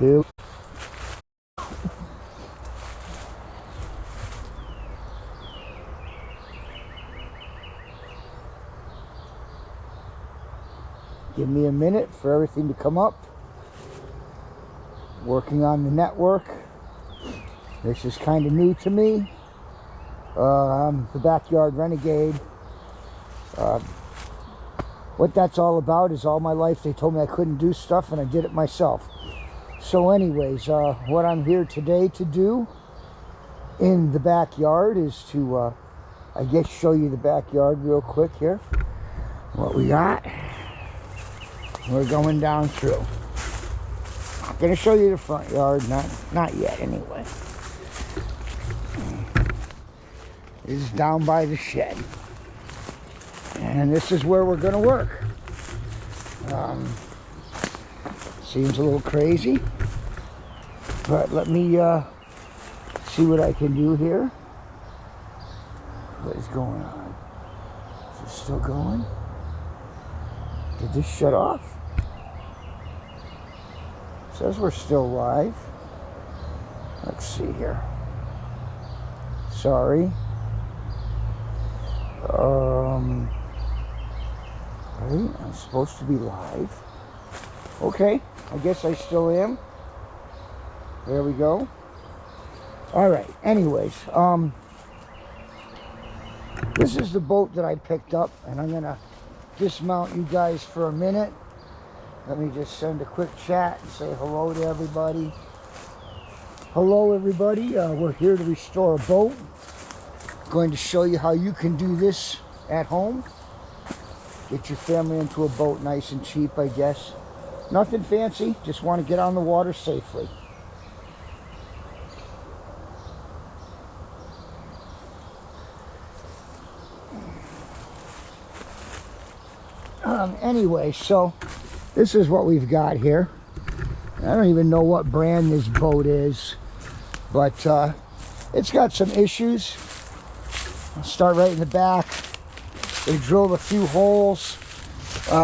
Here. Give me a minute for everything to come up. Working on the network. This is kind of new to me. I'm the Backyard Renegade. What that's all about is all my life they told me I couldn't do stuff and I did it myself. So anyways, what I'm here today to do in the backyard is to, I guess, show you the backyard real quick here. What we got. We're going down through. I'm going to show you the front yard, not yet anyway. This is down by the shed. And this is where we're going to work. Seems a little crazy, but let me see what I can do here. What is going on? Is it still going? Did this shut off? It says we're still live. Let's see here. Sorry. Right, I'm supposed to be live. Okay, I guess I still am. There we go. Alright, anyways, this is the boat that I picked up, and I'm gonna dismount you guys for a minute. Let me just send a quick chat and say hello to everybody. Hello everybody, we're here to restore a boat. Going to show you how you can do this at home. Get your family into a boat nice and cheap, I guess. Nothing fancy, just want to get on the water safely. Anyway, so this is what we've got here. I don't even know what brand this boat is, but it's got some issues. I'll start right in the back. They drilled a few holes.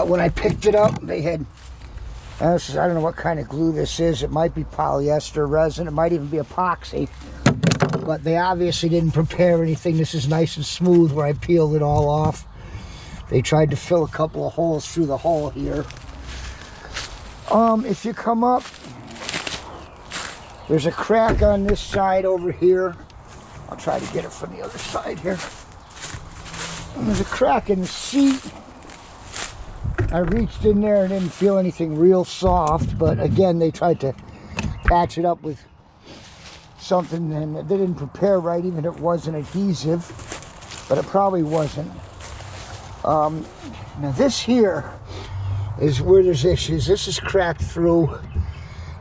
When I picked it up, they had, I don't know what kind of glue this is. It might be polyester resin. It might even be epoxy. But they obviously didn't prepare anything. This is nice and smooth where I peeled it all off. They tried to fill a couple of holes through the hull here. If you come up, there's a crack on this side over here. I'll try to get it from the other side here. And there's a crack in the seat. I reached in there and didn't feel anything real soft, but again, they tried to patch it up with something and they didn't prepare right, even if it wasn't adhesive, but it probably wasn't. Now this here is where there's issues. This is cracked through.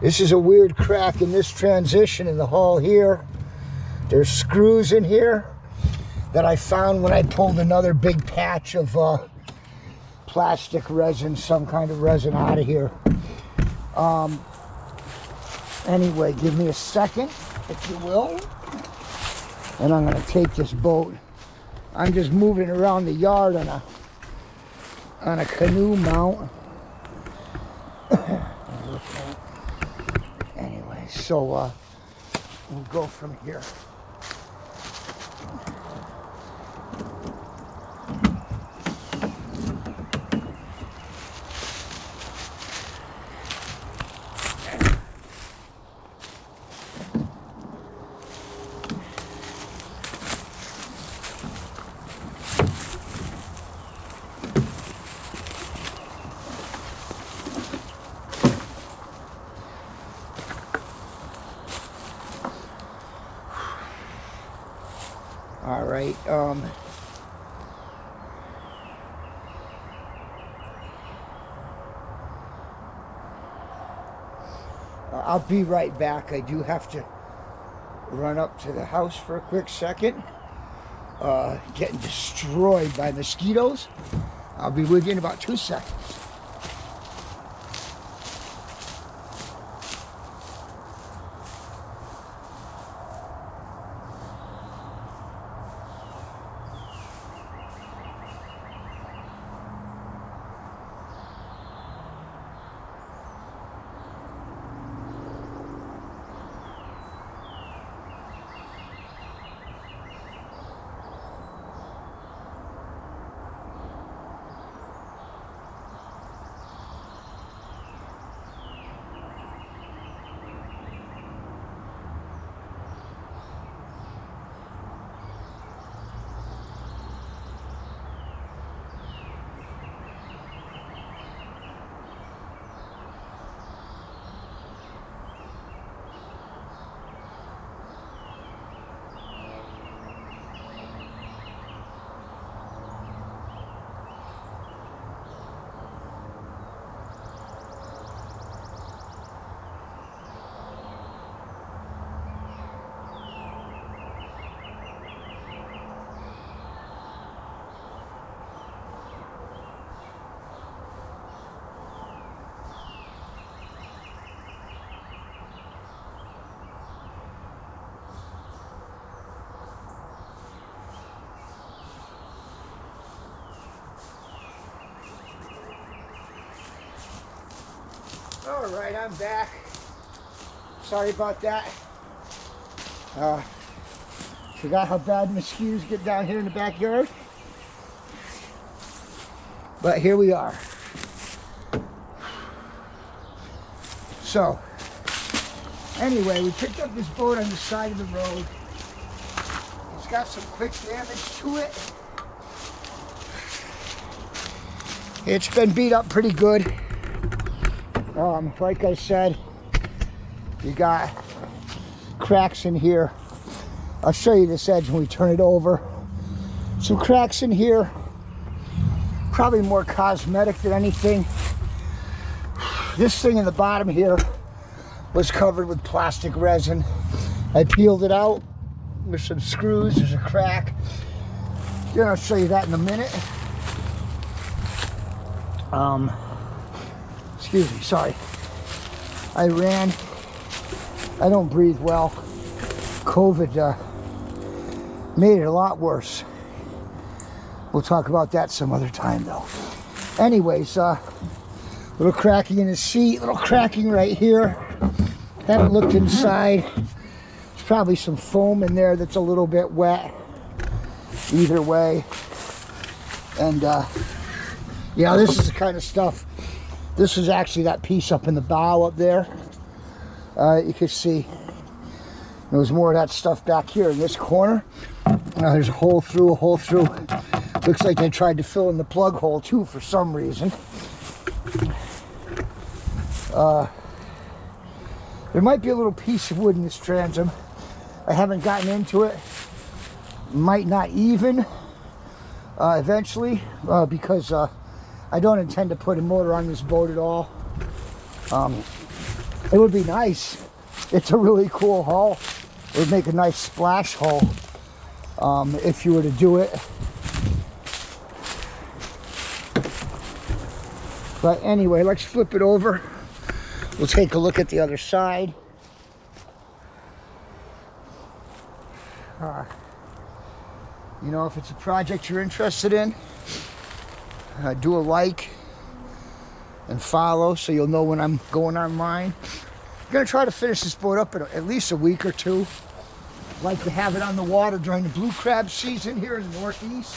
This is a weird crack in this transition in the hull here. There's screws in here that I found when I pulled another big patch of plastic resin, some kind of resin out of here. Anyway, give me a second, if you will. And I'm going to take this boat. I'm just moving around the yard on a canoe mount. Anyway, so we'll go from here. All right, I'll be right back. I do have to run up to the house for a quick second. Getting destroyed by mosquitoes. I'll be with you in about 2 seconds. All right, I'm back. Sorry about that. Forgot how bad mosquitoes get down here in the backyard. But here we are. So, anyway, we picked up this boat on the side of the road. It's got some quick damage to it. It's been beat up pretty good. Like I said, you got cracks in here. I'll show you this edge when we turn it over. Some cracks in here. Probably more cosmetic than anything. This thing in the bottom here was covered with plastic resin. I peeled it out with some screws. There's a crack. Then I'll show you that in a minute. Excuse me, sorry. I don't breathe well. COVID made it a lot worse. We'll talk about that some other time though. Anyways, little cracking in the seat, little cracking right here. Haven't looked inside. There's probably some foam in there that's a little bit wet. Either way. And yeah, this is the kind of stuff. This is actually that piece up in the bow up there. You can see there was more of that stuff back here in this corner. There's a hole through, a hole through. Looks like they tried to fill in the plug hole too for some reason. There might be a little piece of wood in this transom. I haven't gotten into it. Might not even eventually because I don't intend to put a motor on this boat at all. It would be nice. It's a really cool hull. It would make a nice splash hull if you were to do it. But anyway, let's flip it over. We'll take a look at the other side. You know, if it's a project you're interested in, do a like and follow so you'll know when I'm going online. I'm gonna try to finish this boat up in at least a week or two. I'd like to have it on the water during the blue crab season here in the Northeast.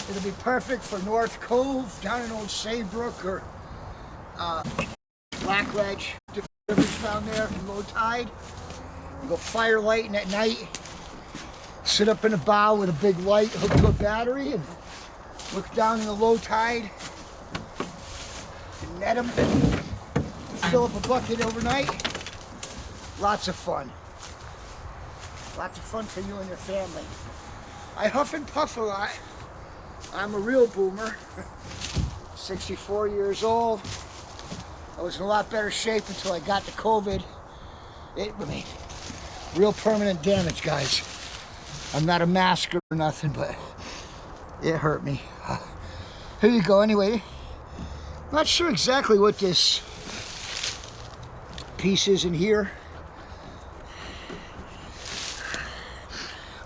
It'll be perfect for North Cove, down in Old Saybrook, or Black Ledge, different rivers down there in low tide. You go fire lighting at night, sit up in a bow with a big light hooked to a battery and look down in the low tide and net them, fill up a bucket overnight. Lots of fun. Lots of fun for you and your family. I huff and puff a lot. I'm a real boomer. 64 years old. I was in a lot better shape until I got the COVID. I mean, real permanent damage, guys. I'm not a masker or nothing, but it hurt me. Here you go. Anyway, not sure exactly what this piece is in here.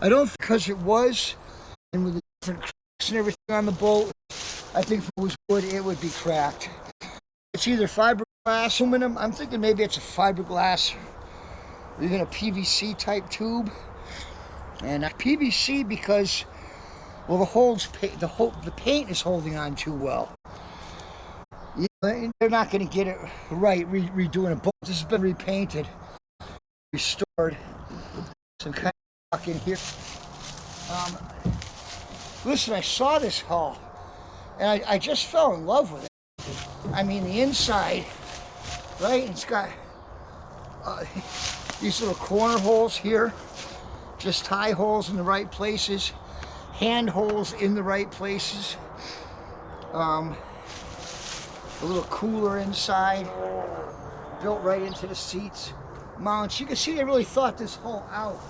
I don't, because it was, and with the different cracks and everything on the boat, I think if it was wood, it would be cracked. It's either fiberglass, aluminum. I'm thinking maybe it's a fiberglass or even a PVC type tube. And PVC because, well, the paint is holding on too well. Yeah, they're not going to get it right redoing a boat. This has been repainted, restored. Some kind of fuck in here. Listen, I saw this hull, and I just fell in love with it. I mean, the inside, right? It's got these little corner holes here, just tie holes in the right places, hand holes in the right places. A little cooler inside, built right into the seats. Mounts. You can see they really thought this hull out.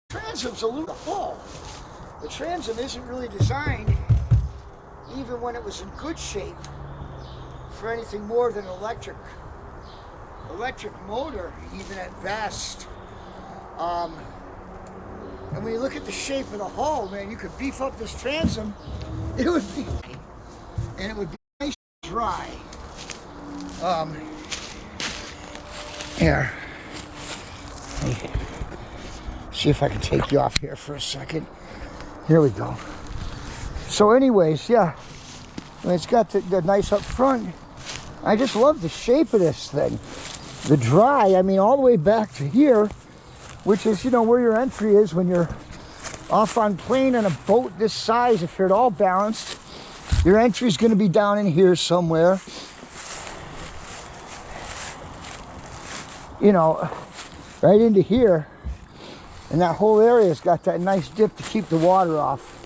Transom's a little hull. The transom isn't really designed, even when it was in good shape, for anything more than electric motor, even at best. And when you look at the shape of the hull, man, you could beef up this transom. It would be and it would be nice and dry. Here. See if I can take you off here for a second. Here we go. So anyways, yeah, it's got the nice up front. I just love the shape of this thing. The dry, I mean, all the way back to here, which is, you know, where your entry is when you're off on plane on a boat this size. If you're at all balanced, your entry is going to be down in here somewhere. You know, right into here. And that whole area's got that nice dip to keep the water off.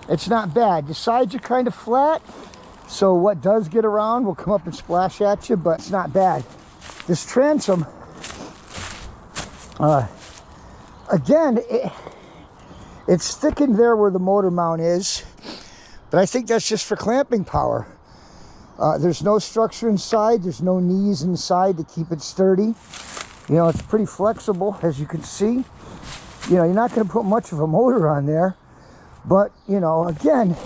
It's not bad. The sides are kind of flat, so what does get around will come up and splash at you, but it's not bad. This transom, again, it's thickened there where the motor mount is, but I think that's just for clamping power. There's no structure inside. There's no knees inside to keep it sturdy. You know, it's pretty flexible, as you can see. You know, you're not going to put much of a motor on there. But, you know, again,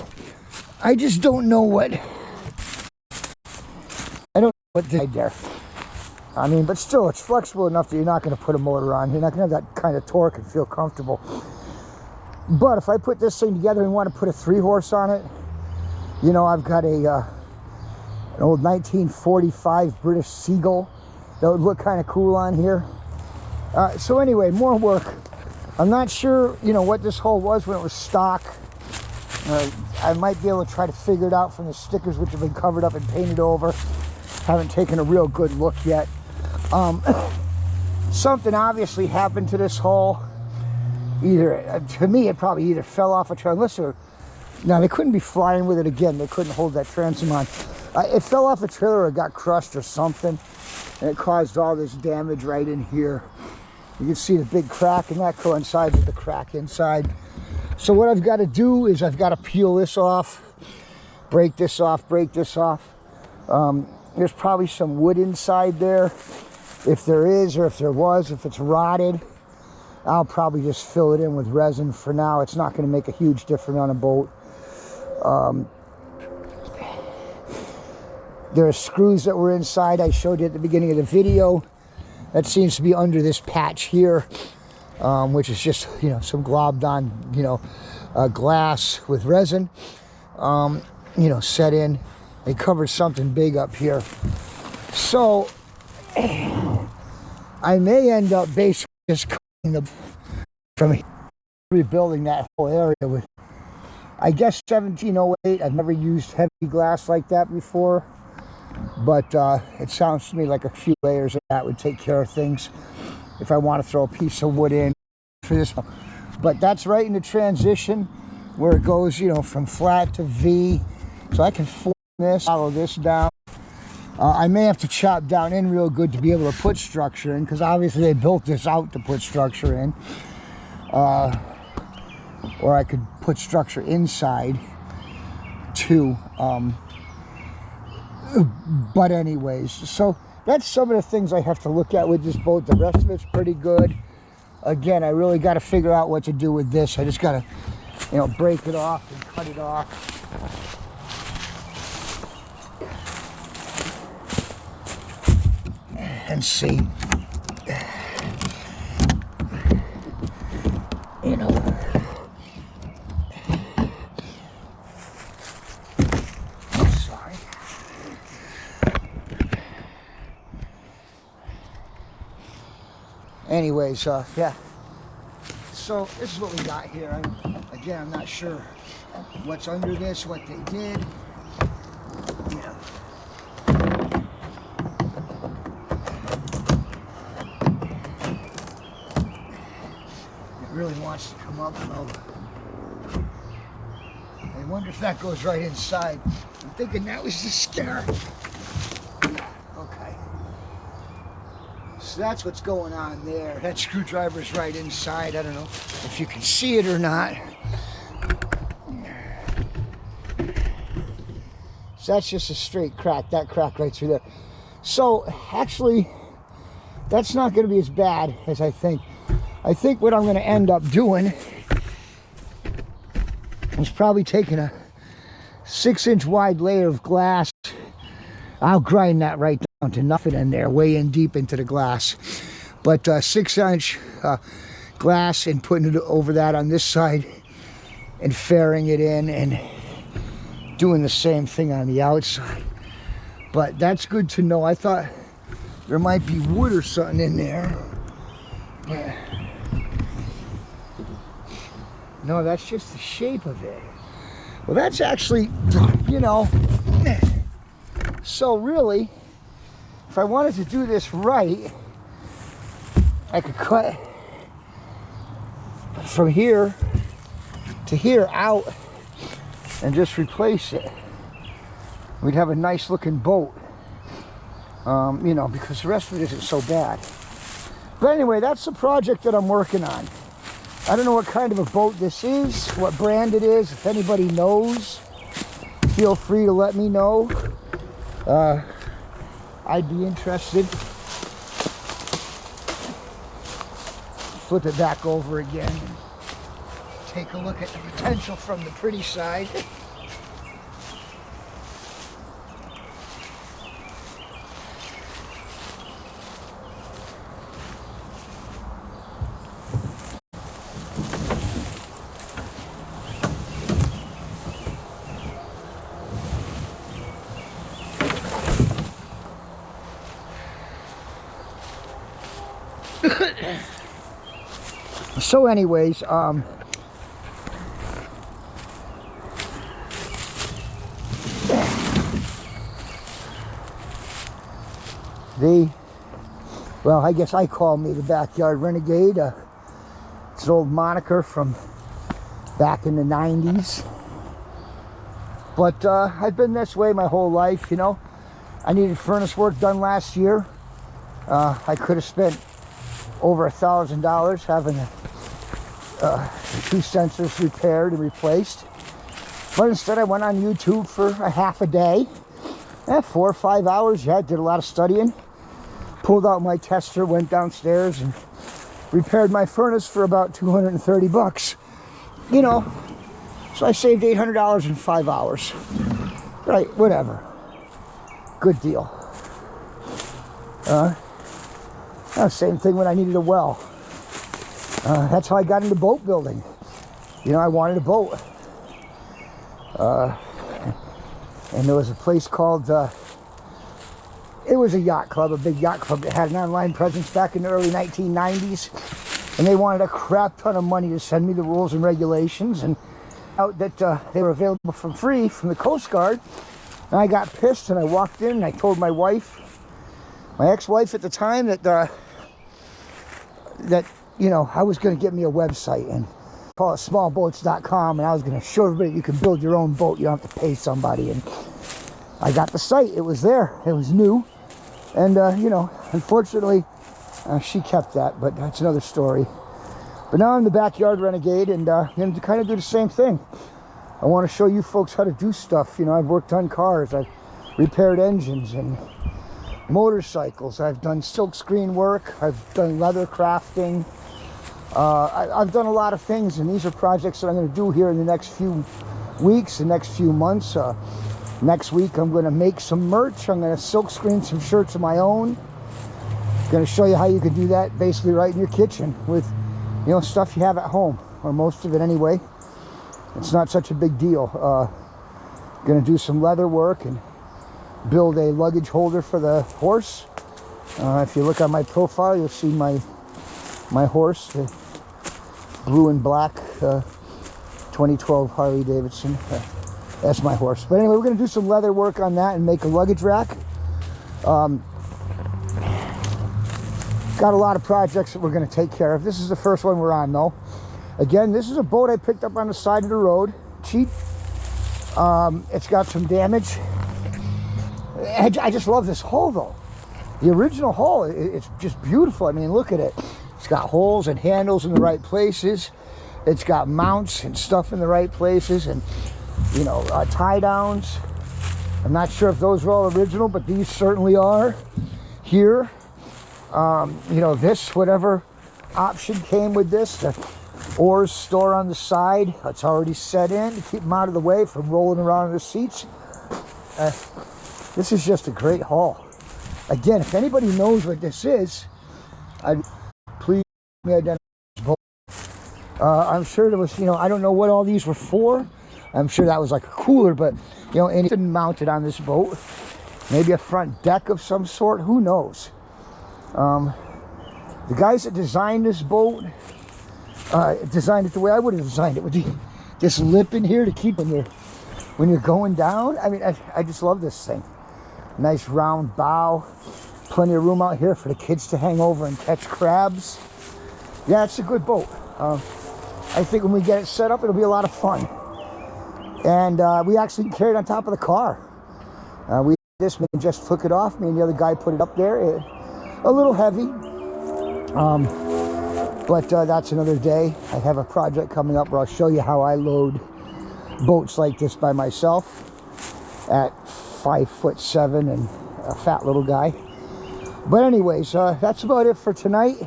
I just don't know what... I don't know what did there. I mean, but still, it's flexible enough that you're not going to put a motor on. You're not going to have that kind of torque and feel comfortable. But if I put this thing together and want to put a 3-horse on it, you know, I've got an old 1945 British Seagull that would look kind of cool on here. So anyway, more work. I'm not sure, you know, what this hull was when it was stock. I might be able to try to figure it out from the stickers, which have been covered up and painted over. Haven't taken a real good look yet. Something obviously happened to this hull. Either, to me, it probably either fell off a trailer, unless no, they couldn't be flying with it again. They couldn't hold that transom on. It fell off a trailer or it got crushed or something, and it caused all this damage right in here. You can see the big crack, and that coincides with the crack inside. So what I've got to do is I've got to peel this off, break this off, break this off. There's probably some wood inside there. If there is, or if there was, if it's rotted, I'll probably just fill it in with resin for now. It's not going to make a huge difference on a boat. There are screws that were inside. I showed you at the beginning of the video. That seems to be under this patch here, which is just, you know, some globbed on, you know, glass with resin, you know, set in. They covered something big up here. So I may end up basically just cutting from rebuilding that whole area with, I guess, 1708. I've never used heavy glass like that before. But it sounds to me like a few layers of that would take care of things if I want to throw a piece of wood in for this. But that's right in the transition where it goes, you know, from flat to V. So I can form this, follow this down. I may have to chop down in real good to be able to put structure in, because obviously they built this out to put structure in. Or I could put structure inside too. But anyways, so that's some of the things I have to look at with this boat. The rest of it's pretty good. Again, I really got to figure out what to do with this. I just got to, you know, break it off and cut it off. And see. You know. Anyways, yeah, so this is what we got here. Again, I'm not sure what's under this, what they did. Yeah. It really wants to come up, though. I wonder if that goes right inside. I'm thinking that was the scare. Okay. So that's what's going on there. That screwdriver's right inside. I don't know if you can see it or not. So that's just a straight crack. That crack right through there. So actually, that's not going to be as bad as I think. I think what I'm going to end up doing is probably taking a 6-inch wide layer of glass. I'll grind that right down to nothing in there, way in deep into the glass. But 6-inch glass, and putting it over that on this side and fairing it in and doing the same thing on the outside. But that's good to know. I thought there might be wood or something in there. But no, that's just the shape of it. Well, that's actually, you know, so really, if I wanted to do this right, I could cut from here to here out and just replace it. We'd have a nice looking boat, you know, because the rest of it isn't so bad. But anyway, that's the project that I'm working on. I don't know what kind of a boat this is, what brand it is. If anybody knows, feel free to let me know. I'd be interested. Flip it back over again. Take a look at the potential from the pretty side. So anyways, well, I guess I call me the Backyard Renegade. It's an old moniker from back in the 90s. But I've been this way my whole life, you know. I needed furnace work done last year. I could have spent over $1,000 having two sensors repaired and replaced. But instead I went on YouTube for a half a day. 4 or 5 hours, yeah, did a lot of studying. Pulled out my tester, went downstairs and repaired my furnace for about 230 bucks. You know, so I saved $800 in 5 hours. Right, whatever. Good deal. Same thing when I needed a well. That's how I got into boat building. You know, I wanted a boat. And there was a place called, it was a yacht club, a big yacht club that had an online presence back in the early 1990s. And they wanted a crap ton of money to send me the rules and regulations, and out that they were available for free from the Coast Guard. And I got pissed and I walked in and I told my wife, my ex-wife at the time, that you know, I was going to get me a website and call it smallboats.com, and I was going to show everybody you can build your own boat. You don't have to pay somebody. And I got the site. It was there. It was new. And, you know, unfortunately, she kept that, but that's another story. But now I'm the Backyard Renegade, and I'm going to kind of do the same thing. I want to show you folks how to do stuff. You know, I've worked on cars. I've repaired engines and motorcycles. I've done silk screen work. I've done leather crafting. I've done a lot of things, and these are projects that I'm going to do here in the next few weeks, the next few months. Next week I'm going to make some merch. I'm going to silk screen some shirts of my own. I'm going to show you how you can do that basically right in your kitchen with, you know, stuff you have at home, or most of it anyway. It's not such a big deal. Going to do some leather work and build a luggage holder for the horse. If you look on my profile, you'll see my horse, the blue and black 2012 Harley Davidson. That's my horse. But anyway, we're going to do some leather work on that and make a luggage rack. Got a lot of projects that we're going to take care of. This is the first one we're on, though. Again, this is a boat I picked up on the side of the road. Cheap. It's got some damage. I just love this hull, though. The original hull, it's just beautiful. I mean, look at it. It's got holes and handles in the right places. It's got mounts and stuff in the right places, and, you know, tie downs. I'm not sure if those are all original, but these certainly are here. You know, this, whatever option came with this, the Oars store on the side. It's already set in to keep them out of the way from rolling around in the seats. This is just a great haul. Again, if anybody knows what this is, please let me identify this boat. I'm sure there was, I don't know what all these were for. I'm sure that was like a cooler, but, anything mounted on this boat. Maybe a front deck of some sort. Who knows? The guys that designed this boat designed it the way I would have designed it, with this lip in here to keep when you're going down. I mean, I just love this thing. Nice round bow, plenty of room out here for the kids to hang over and catch crabs. Yeah, it's a good boat. I think when we get it set up, it'll be a lot of fun. And we actually can carry it on top of the car. We just took it off. Me and the other guy put it up there. A little heavy, but that's another day. I have a project coming up where I'll show you how I load boats like this by myself at 5'7" and a fat little guy. But anyways, that's about it for tonight.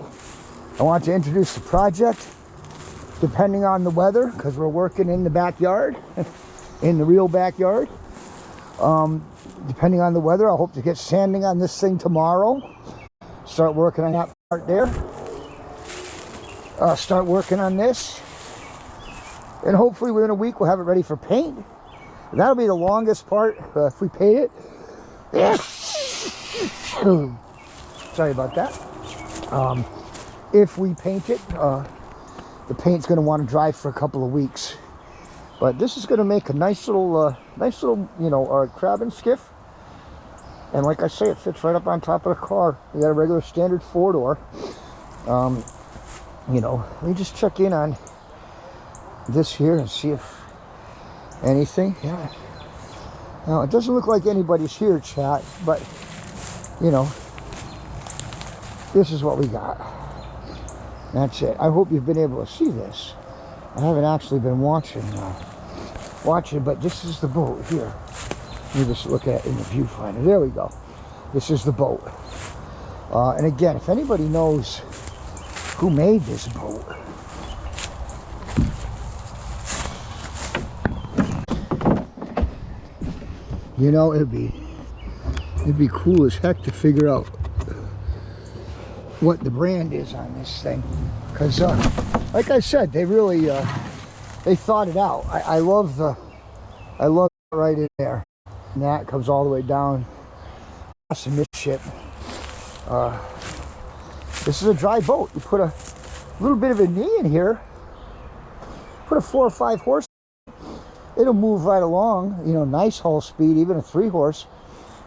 I want to introduce the project, depending on the weather, because we're working in the backyard, in the real backyard. Depending on the weather, I hope to get sanding on this thing tomorrow. Start working on that part there. Start working on this. And hopefully within a week we'll have it ready for paint. That'll be the longest part if we paint it. Sorry about that. If we paint it, the paint's going to want to dry for a couple of weeks. But this is going to make a nice little, crab and skiff. And like I say, it fits right up on top of the car. We got a regular standard 4-door. Let me just check in on this here and see if anything. Yeah. Now, it doesn't look like anybody's here, chat, but, this is what we got. That's it. I hope you've been able to see this. I haven't actually been watching, but this is the boat here. Let me just look at it in the viewfinder. There we go. This is the boat. And again, if anybody knows who made this boat, it'd be cool as heck to figure out what the brand is on this thing. Because, like I said, they really, they thought it out. I love it right in there. And that comes all the way down past the midship. This is a dry boat. You put a little bit of a knee in here, put a 4 or 5 horse, it'll move right along, nice hull speed, even a 3-horse,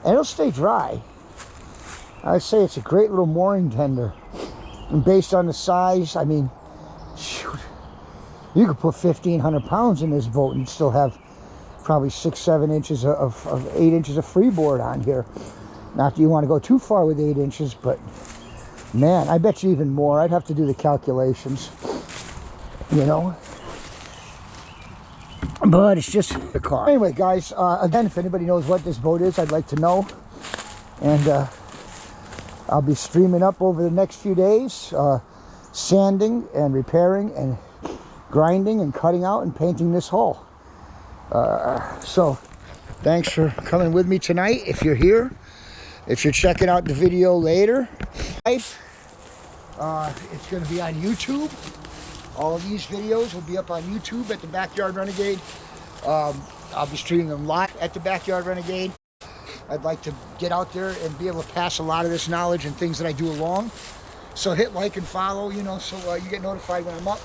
and it'll stay dry. I say it's a great little mooring tender. And based on the size, I mean, shoot, you could put 1,500 pounds in this boat and you'd still have probably 6-7 inches of 8 inches of freeboard on here. Not that you want to go too far with 8 inches, but man, I bet you even more. I'd have to do the calculations, but it's just the car. Anyway, guys, again, if anybody knows what this boat is, I'd like to know. And I'll be streaming up over the next few days, sanding and repairing and grinding and cutting out and painting this hull. So thanks for coming with me tonight. If you're here, if you're checking out the video later, it's going to be on YouTube. All of these videos will be up on YouTube at the Backyard Renegade. I'll be streaming them live at the Backyard Renegade. I'd like to get out there and be able to pass a lot of this knowledge and things that I do along. So hit like and follow, so you get notified when I'm up.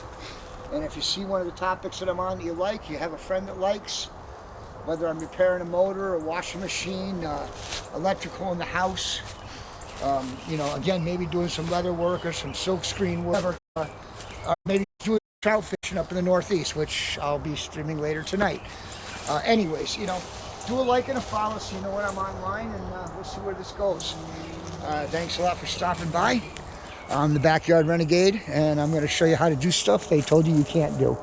And if you see one of the topics that I'm on that you like, you have a friend that likes, whether I'm repairing a motor, a washing machine, electrical in the house, again, maybe doing some leather work or some silk screen work, or maybe doing trout fishing up in the Northeast, which I'll be streaming later tonight. Anyways, do a like and a follow so you know when I'm online, and we'll see where this goes. Thanks a lot for stopping by. I'm the Backyard Renegade, and I'm going to show you how to do stuff they told you you can't do.